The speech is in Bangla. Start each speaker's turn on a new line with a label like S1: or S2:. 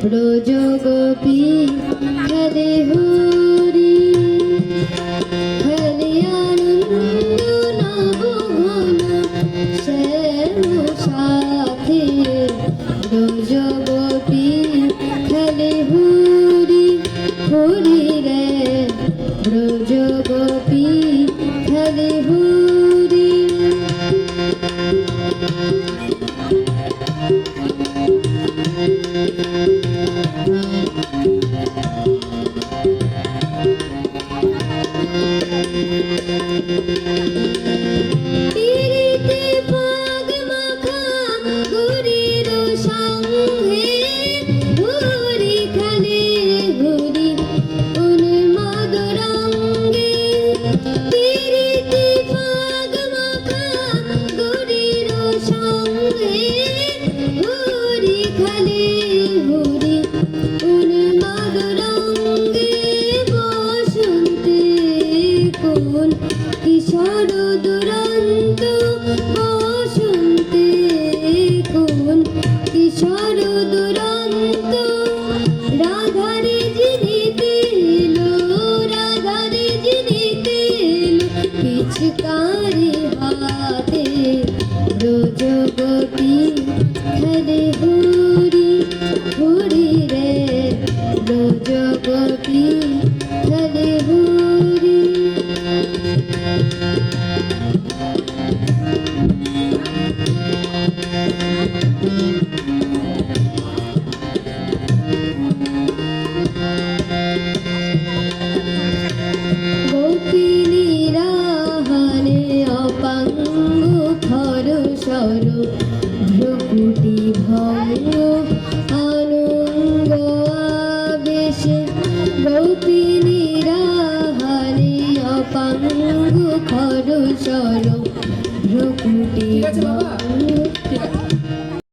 S1: ব্রজগোপী খেলে হরি খেলে আনন্দ নবঘন শ্যাম সাথে ব্রজগোপী খেলে হরি হরি রে ব্রজগোপী খেলে হরি পিরিতে পাগ মাখা গুরির সঙ্গে হরি খেলে হরি উন্মাদ রঙ্গে পিরিতে পাগ মাখা গুরির সঙ্গে হরি খেলে হরি উন্মাদ রঙ্গে বসন্তে কোন কিশোর দুরন্ত বসন্তে কোন কিশোর দুরন্ত রাধারে জিনিতে এলো রাধারে জিনিতে এলো পিচকারি হাতে ব্রজগোপী খেলে হরি হরি রে ব্রজগোপী খেলে হরি গোপিনীরা হানে অপাঙ্গ খর সর ভ্রকুটি ভঙ্গ আনন্দ আবেশে গোপিনীরা হানে অপাঙ্গ খর সর ভ্রকুটি ভঙ্গ